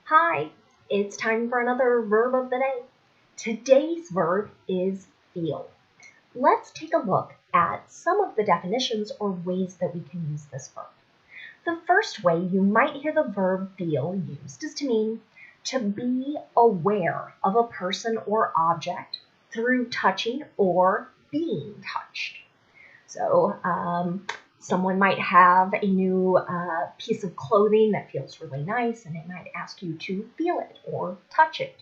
Hi, it's time for another verb of the day. Today's verb is feel. Let's take a look at some of the definitions or ways that we can use this verb. The first way you might hear the verb feel used is to mean to be aware of a person or object through touching or being touched. So someone might have a new piece of clothing that feels really nice, and it might ask you to feel it or touch it.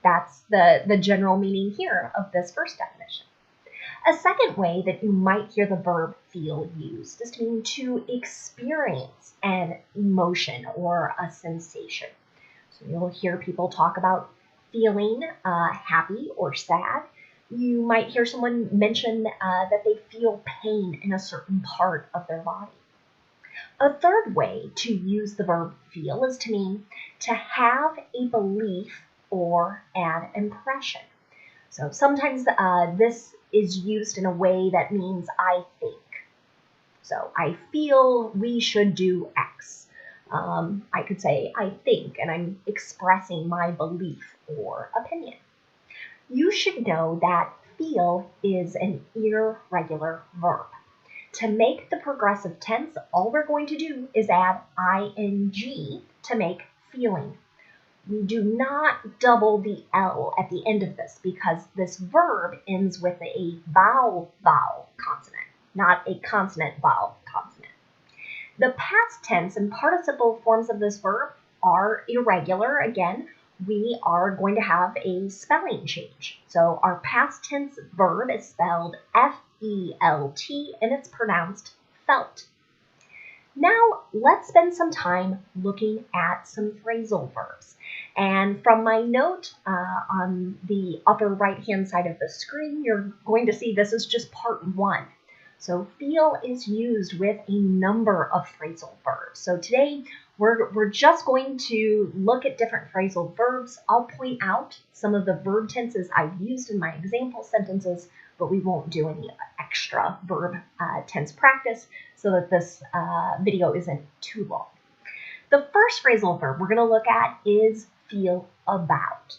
That's the general meaning here of this first definition. A second way that you might hear the verb feel used is to mean to experience an emotion or a sensation. So you'll hear people talk about feeling happy or sad. You might hear someone mention that they feel pain in a certain part of their body. A third way to use the verb feel is to mean to have a belief or an impression. So sometimes this is used in a way that means I think. So I feel we should do X. I could say I think, and I'm expressing my belief or opinion. You should know that feel is an irregular verb. To make the progressive tense, all we're going to do is add ing to make feeling. We do not double the L at the end of this because this verb ends with a vowel consonant, not a consonant vowel consonant. The past tense and participle forms of this verb are irregular. Again, we are going to have a spelling change. So our past tense verb is spelled F-E-L-T and it's pronounced felt. Now let's spend some time looking at some phrasal verbs. And from my note on the upper right-hand side of the screen, you're going to see this is just part one. So feel is used with a number of phrasal verbs. So today we're just going to look at different phrasal verbs. I'll point out some of the verb tenses I've used in my example sentences, but we won't do any extra verb tense practice so that this video isn't too long. The first phrasal verb we're going to look at is feel about.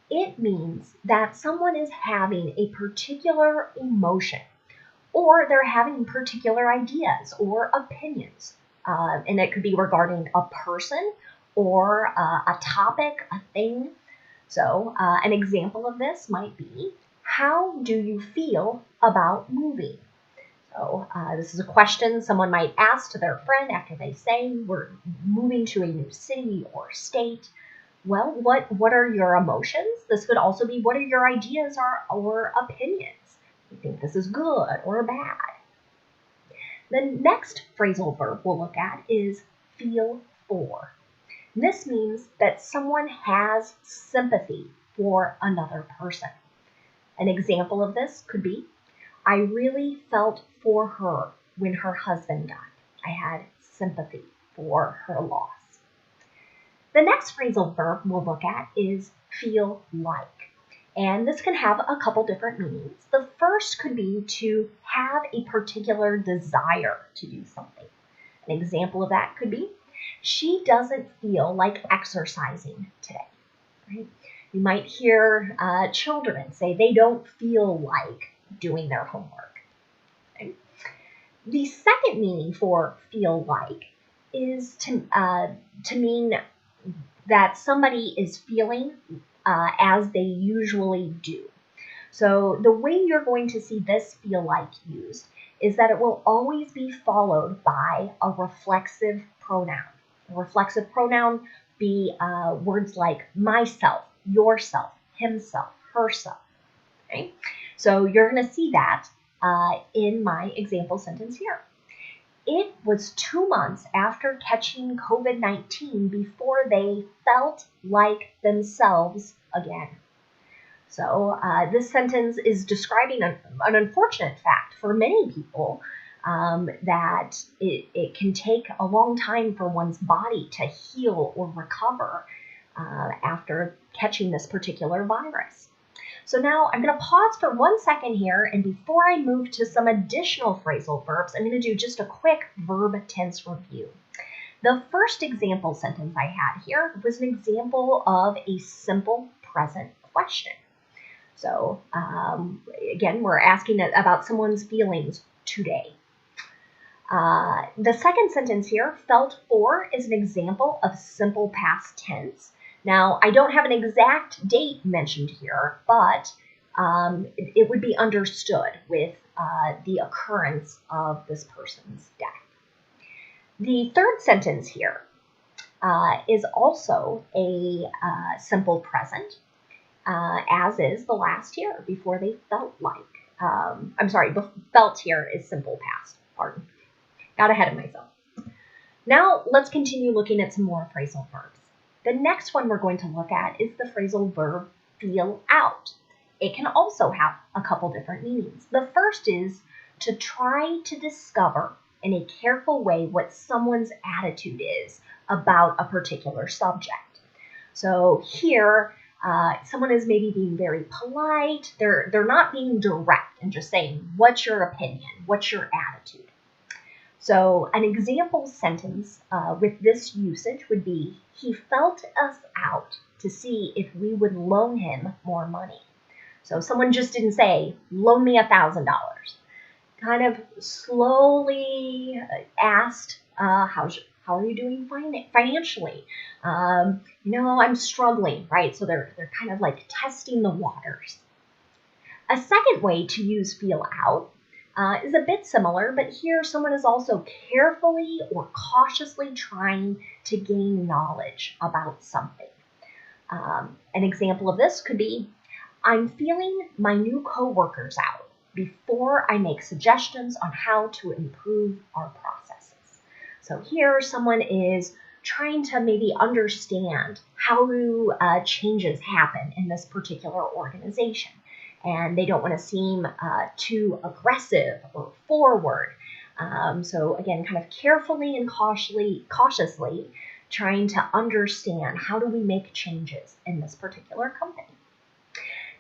It means that someone is having a particular emotion, or they're having particular ideas or opinions. And it could be regarding a person or a topic, a thing. So an example of this might be, how do you feel about moving? So this is a question someone might ask to their friend after they say we're moving to a new city or state. Well, what are your emotions? This could also be, what are your ideas or opinions? You think this is good or bad? The next phrasal verb we'll look at is feel for. This means that someone has sympathy for another person. An example of this could be, I really felt for her when her husband died. I had sympathy for her loss. The next phrasal verb we'll look at is feel like. And this can have a couple different meanings. The first could be to have a particular desire to do something. An example of that could be, she doesn't feel like exercising today. Right? You might hear children say they don't feel like doing their homework. Okay? The second meaning for feel like is to mean that somebody is feeling as they usually do. So the way you're going to see this feel like used is that it will always be followed by a reflexive pronoun. A reflexive pronoun be words like myself, yourself, himself, herself. Okay? So you're going to see that in my example sentence here. It was 2 months after catching COVID-19 before they felt like themselves again. So this sentence is describing an unfortunate fact for many people that it can take a long time for one's body to heal or recover after catching this particular virus. So now I'm going to pause for 1 second here, and before I move to some additional phrasal verbs, I'm going to do just a quick verb tense review. The first example sentence I had here was an example of a simple present question. So again, we're asking about someone's feelings today. The second sentence here, felt for, is an example of simple past tense. Now, I don't have an exact date mentioned here, but it would be understood with the occurrence of this person's death. The third sentence here is also a simple present, as is the last year before they felt like. Felt here is simple past. Pardon. Got ahead of myself. Now let's continue looking at some more phrasal verbs. The next one we're going to look at is the phrasal verb feel out. It can also have a couple different meanings. The first is to try to discover in a careful way what someone's attitude is about a particular subject. So here, someone is maybe being very polite. They're not being direct and just saying, what's your opinion? What's your attitude? So an example sentence with this usage would be, he felt us out to see if we would loan him more money. So someone just didn't say, loan me $1,000. Kind of slowly asked, how are you doing financially? I'm struggling, right? So they're kind of like testing the waters. A second way to use feel out is a bit similar, but here someone is also carefully or cautiously trying to gain knowledge about something. An example of this could be, I'm feeling my new coworkers out before I make suggestions on how to improve our processes. So here someone is trying to maybe understand how changes happen in this particular organization. And they don't want to seem too aggressive or forward. So again, kind of carefully and cautiously trying to understand how do we make changes in this particular company.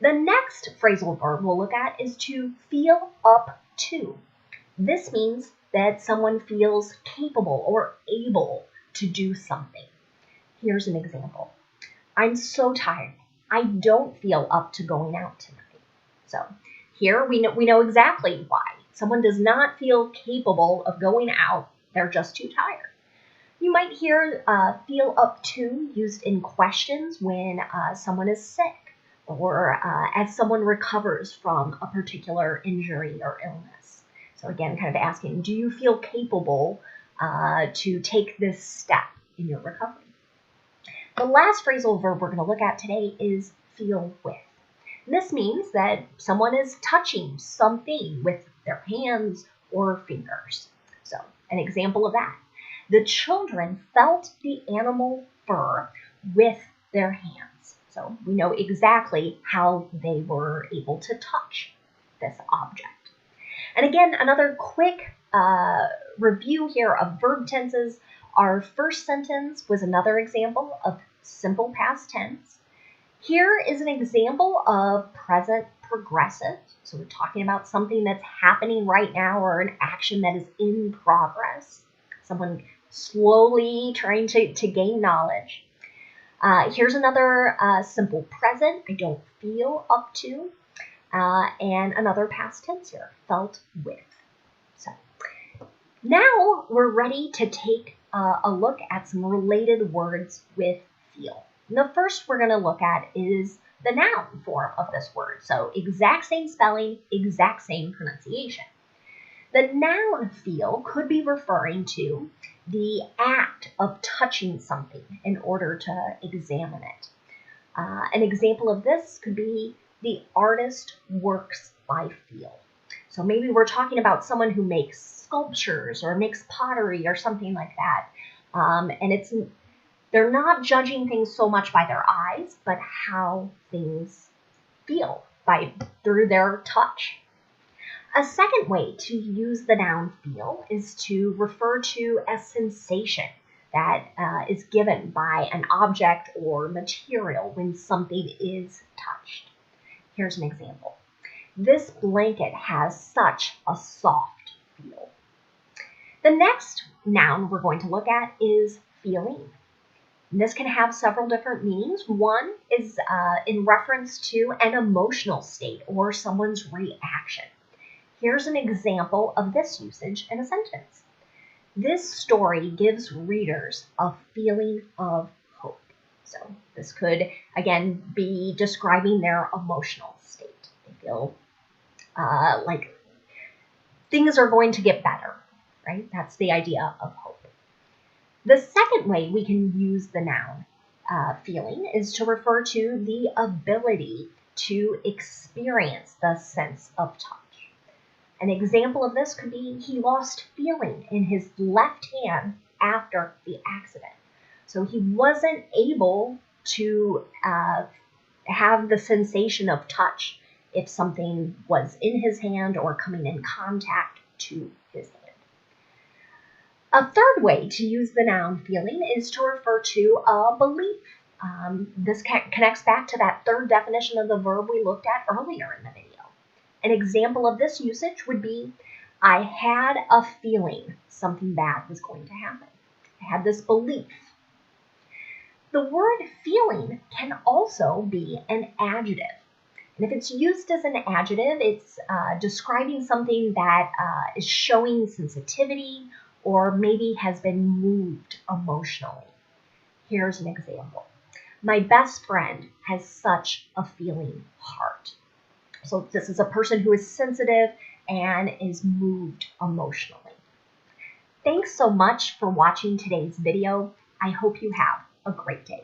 The next phrasal verb we'll look at is to feel up to. This means that someone feels capable or able to do something. Here's an example. I'm so tired. I don't feel up to going out tonight. So here we know exactly why. Someone does not feel capable of going out. They're just too tired. You might hear feel up to used in questions when someone is sick or as someone recovers from a particular injury or illness. So again, kind of asking, do you feel capable to take this step in your recovery? The last phrasal verb we're going to look at today is feel with. This means that someone is touching something with their hands or fingers. So an example of that. The children felt the animal fur with their hands. So we know exactly how they were able to touch this object. And again, another quick review here of verb tenses. Our first sentence was another example of simple past tense. Here is an example of present progressive. So we're talking about something that's happening right now or an action that is in progress. Someone slowly trying to gain knowledge. Here's another simple present, I don't feel up to. And another past tense here, felt with. So now we're ready to take a look at some related words with feel. And the first we're going to look at is the noun form of this word. So exact same spelling, exact same pronunciation. The noun feel could be referring to the act of touching something in order to examine it. An example of this could be the artist works by feel. So maybe we're talking about someone who makes sculptures or makes pottery or something like that. And they're not judging things so much by their eyes, but how things feel through their touch. A second way to use the noun feel is to refer to a sensation that is given by an object or material when something is touched. Here's an example. This blanket has such a soft feel. The next noun we're going to look at is feeling. And this can have several different meanings. One is in reference to an emotional state or someone's reaction. Here's an example of this usage in a sentence. This story gives readers a feeling of hope. So this could, again, be describing their emotional state. They feel like things are going to get better, right? That's the idea of hope. The second way we can use the noun feeling is to refer to the ability to experience the sense of touch. An example of this could be he lost feeling in his left hand after the accident. So he wasn't able to have the sensation of touch if something was in his hand or coming in contact to his hand. A third way to use the noun feeling is to refer to a belief. This connects back to that third definition of the verb we looked at earlier in the video. An example of this usage would be, I had a feeling something bad was going to happen. I had this belief. The word feeling can also be an adjective. And if it's used as an adjective, it's describing something that is showing sensitivity or maybe has been moved emotionally. Here's an example. My best friend has such a feeling heart. So this is a person who is sensitive and is moved emotionally. Thanks so much for watching today's video. I hope you have a great day.